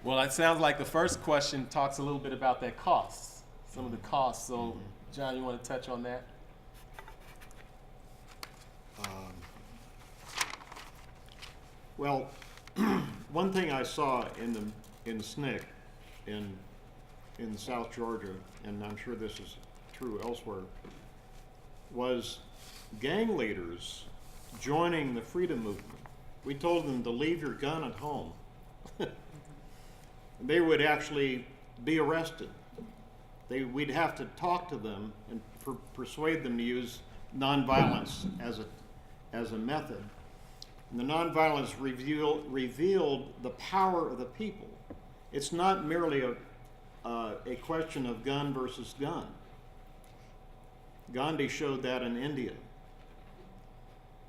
Well, it sounds like the first question talks a little bit about that cost, some of the costs. So, John, you want to touch on that? Well, one thing I saw in SNCC in South Georgia, and I'm sure this is true elsewhere, was gang leaders joining the freedom movement. We told them to leave your gun at home. They would actually be arrested. We'd have to talk to them and persuade them to use nonviolence as a method. And the nonviolence revealed the power of the people. It's not merely a question of gun versus gun. Gandhi showed that in India.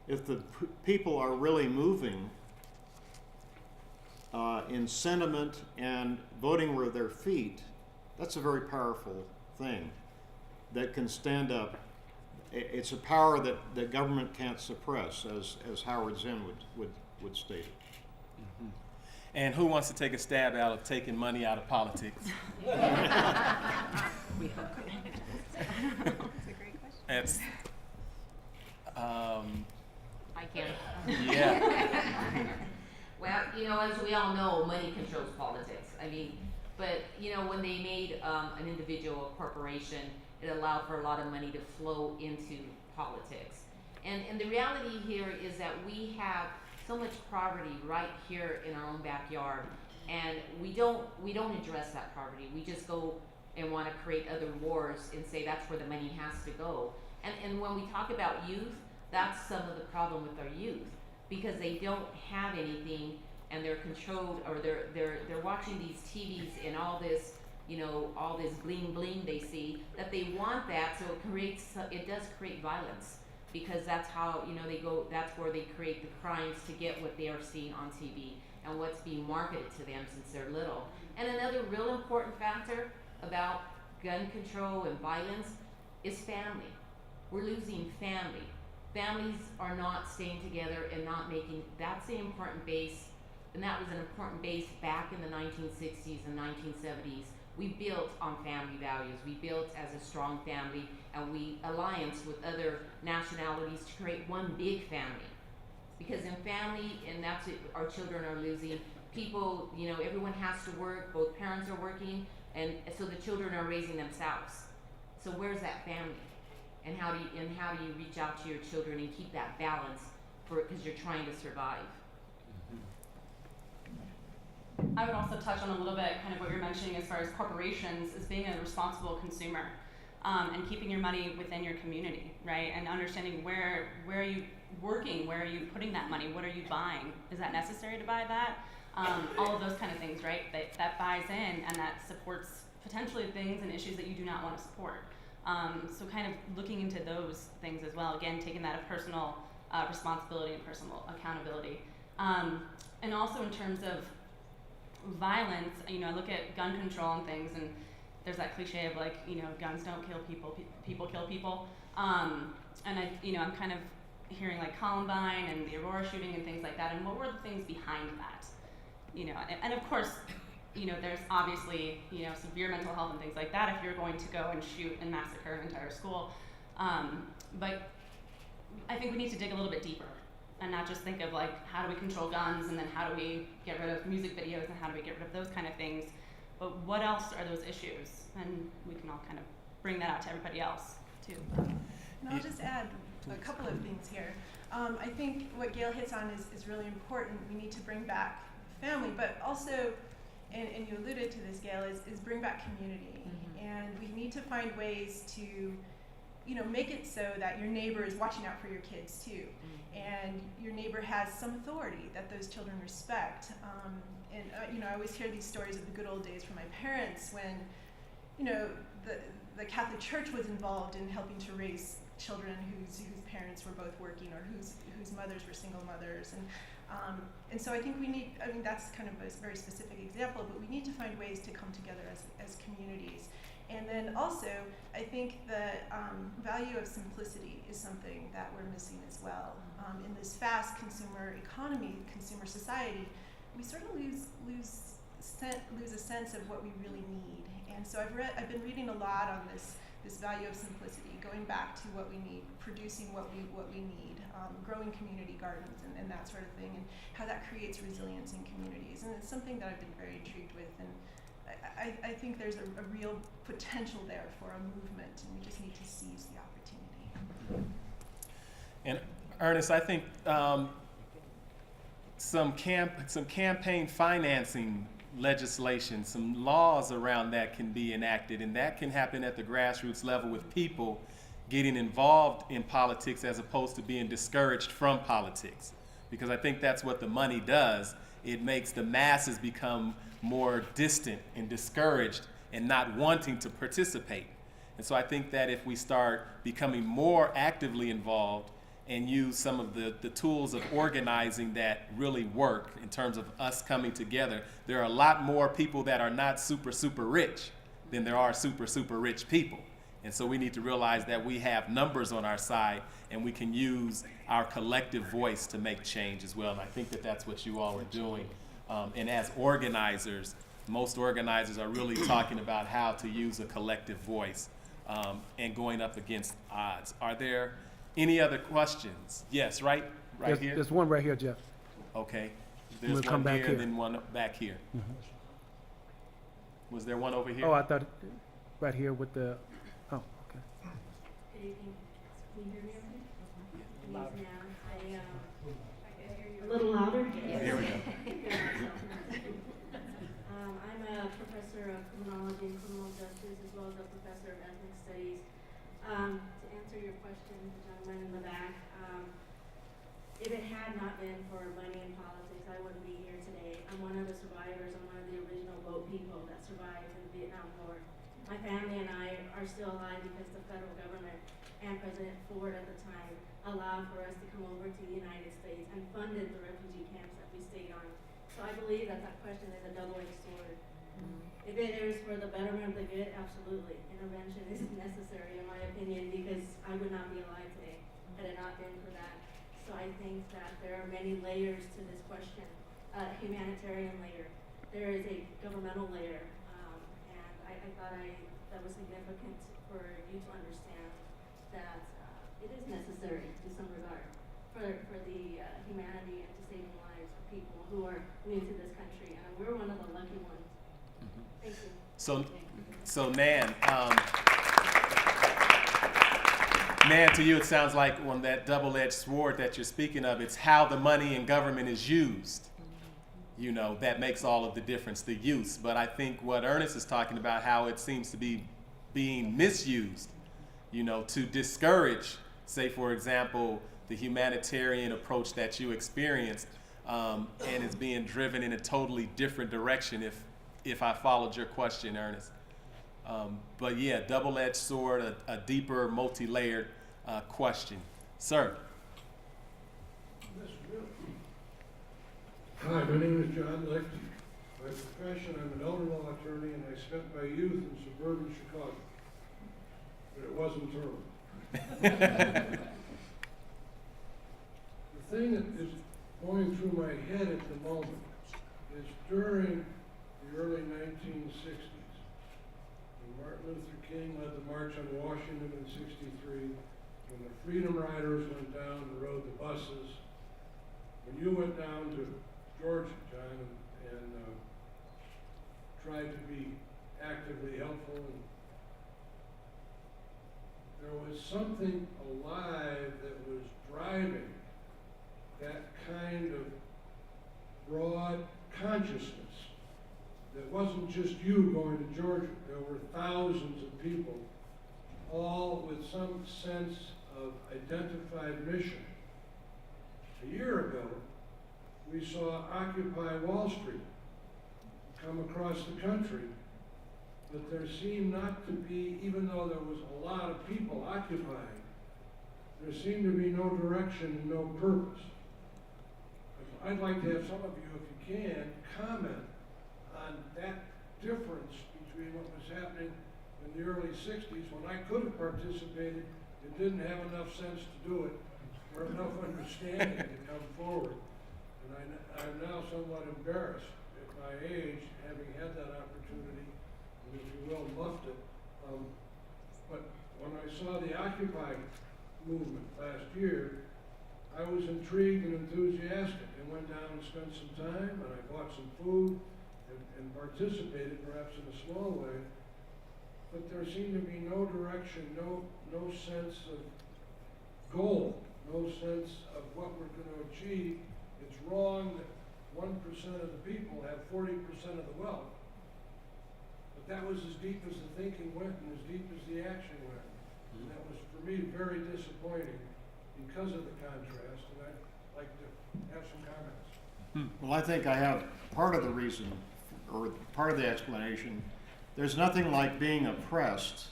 If the people are really moving in sentiment and voting with their feet, that's a very powerful thing that can stand up. It's a power that the government can't suppress, as Howard Zinn would state it. Mm-hmm. And who wants to take a stab out of taking money out of politics? We hope. That's a great question. That's, I can. yeah. Well, as we all know, money controls politics. I mean, but when they made an individual corporation, it allowed for a lot of money to flow into politics. And the reality here is that we have so much poverty right here in our own backyard, and we don't address that poverty. We just go and want to create other wars and say that's where the money has to go. And when we talk about youth, that's some of the problem with our youth, because they don't have anything and they're controlled, or they're watching these TVs and all this, all this bling bling they see, that they want that, so it does create violence, because that's how, that's where they create the crimes to get what they are seeing on TV and what's being marketed to them since they're little. And another real important factor about gun control and violence is family. We're losing family. Families are not staying together and not making, that's the important base, and that was an important base back in the 1960s and 1970s. We built on family values. We built as a strong family, and we alliance with other nationalities to create one big family. Because in family, and that's it, our children are losing. People, everyone has to work, both parents are working, and so the children are raising themselves. So where's that family? And how do you reach out to your children and keep that balance because you're trying to survive? I would also touch on a little bit kind of what you're mentioning as far as corporations as being a responsible consumer, and keeping your money within your community, right? And understanding where are you working, where are you putting that money, what are you buying? Is that necessary to buy that? All of those kind of things, right? That buys in and that supports potentially things and issues that you do not want to support. So kind of looking into those things as well, again, taking that of personal responsibility and personal accountability. And also in terms of violence, I look at gun control and things, and there's that cliche of guns don't kill people, people kill people. And I'm kind of hearing like Columbine and the Aurora shooting and things like that, and what were the things behind that? And of course, there's obviously, severe mental health and things like that if you're going to go and shoot and massacre an entire school. But I think we need to dig a little bit deeper and not just think of how do we control guns, and then how do we get rid of music videos, and how do we get rid of those kind of things. But what else are those issues? And we can all kind of bring that out to everybody else too. And I'll just add a couple of things here. I think what Gail hits on is really important. We need to bring back family, but also, and you alluded to this, Gail, is bring back community. Mm-hmm. And we need to find ways to, make it so that your neighbor is watching out for your kids too. Mm-hmm. And your neighbor has some authority that those children respect. I always hear these stories of the good old days from my parents when, the Catholic Church was involved in helping to raise children whose parents were both working, or whose mothers were single mothers. And so I think we need, that's kind of a very specific example, but we need to find ways to come together as communities. And then also, I think the value of simplicity is something that we're missing as well. In this fast consumer economy, consumer society, we sort of lose lose a sense of what we really need. And so I've been reading a lot on this value of simplicity, going back to what we need, producing what we need, growing community gardens and that sort of thing, and how that creates resilience in communities. And it's something that I've been very intrigued with, and I think there's a real potential there for a movement, and we just need to seize the opportunity. And Ernest, I think some campaign financing legislation, some laws around that can be enacted, and that can happen at the grassroots level with people getting involved in politics as opposed to being discouraged from politics. Because I think that's what the money does. It makes the masses become more distant and discouraged and not wanting to participate. And so I think that if we start becoming more actively involved and use some of the tools of organizing that really work in terms of us coming together, there are a lot more people that are not super, super rich than there are super, super rich people. And so we need to realize that we have numbers on our side, and we can use our collective voice to make change as well. And I think that that's what you all are doing. And as organizers, most organizers are really talking about how to use a collective voice and going up against odds. Are there any other questions? Yes, right here? There's one right here, Jeff. Okay. There's We'll one come back here, here. then one back here. Was there one over here? Oh, I thought right here with the, oh, okay. Good evening. Can you hear me okay? Louder. A little louder? Here we go. I'm a professor of criminology and criminal justice, as well as a professor of ethnic studies. To answer your question, the gentleman in the back, if it had not been for money in politics, I wouldn't be here today. I'm one of the survivors. I'm one of the original boat people that survived in the Vietnam War. My family and I are still alive because the federal government and President Ford at the time allowed for us to come over to the United States and funded the refugee camps that we stayed on. So I believe that question is a double-edged sword. If it is for the betterment of the good, absolutely. Intervention is necessary, in my opinion, because I would not be alive today had it not been for that. So I think that there are many layers to this question. Humanitarian layer. There is a governmental layer. And I thought that was significant for you to understand that it is necessary to some regard for the humanity and to saving lives of people who are new to this country. And we're one of the lucky ones. Thank you. So Nan, Nan, to you it sounds like on that double-edged sword that you're speaking of, it's how the money in government is used. You know, that makes all of the difference, the use. But I think what Ernest is talking about, how it seems to be being misused, you know, to discourage, say, for example, the humanitarian approach that you experienced, and it's being driven in a totally different direction, if I followed your question, Ernest. But yeah, double-edged sword, a deeper, multi-layered question. Sir. Hi, my name is John Licht. By profession, I'm an elder law attorney, and I spent my youth in suburban Chicago. But it wasn't terrible. The thing that is going through my head at the moment is during the early 1960s, when Martin Luther King led the March on Washington in '63, when the Freedom Riders went down and rode the buses, when you went down to Georgia, John, and tried to be actively helpful, and there was something alive that was driving that kind of broad consciousness. That wasn't just you going to Georgia. There were thousands of people, all with some sense of identified mission. A year ago, we saw Occupy Wall Street come across the country, but there seemed not to be, even though there was a lot of people occupying, there seemed to be no direction and no purpose. I'd like to have some of you, if you can, comment on that difference between what was happening in the early 60s when I could have participated and didn't have enough sense to do it or enough understanding to come forward. And I'm now somewhat embarrassed. my age, having had that opportunity, and if you will, muffed it. But when I saw the Occupy movement last year, I was intrigued and enthusiastic, and went down and spent some time, and I bought some food, and participated, perhaps in a small way. But there seemed to be no direction, no sense of goal, no sense of what we're going to achieve. It's wrong that 1% of the people have 40% of the wealth. But that was as deep as the thinking went and as deep as the action went. And that was, for me, very disappointing because of the contrast, and I'd like to have some comments. Well, I think I have part of the reason, or part of the explanation. There's nothing like being oppressed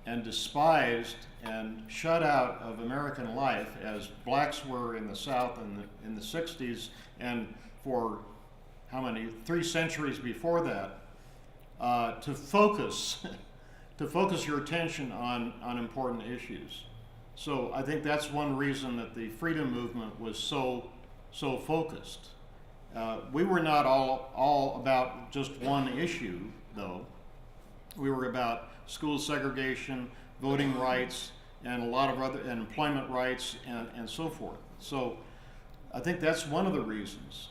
and despised and shut out of American life, as blacks were in the South in the 60s, and for how many, 3 centuries before that, to focus your attention on important issues. So I think that's one reason that the freedom movement was so focused. We were not all about just one issue, though. We were about school segregation, voting rights, and a lot of other, and employment rights, and so forth. So I think that's one of the reasons.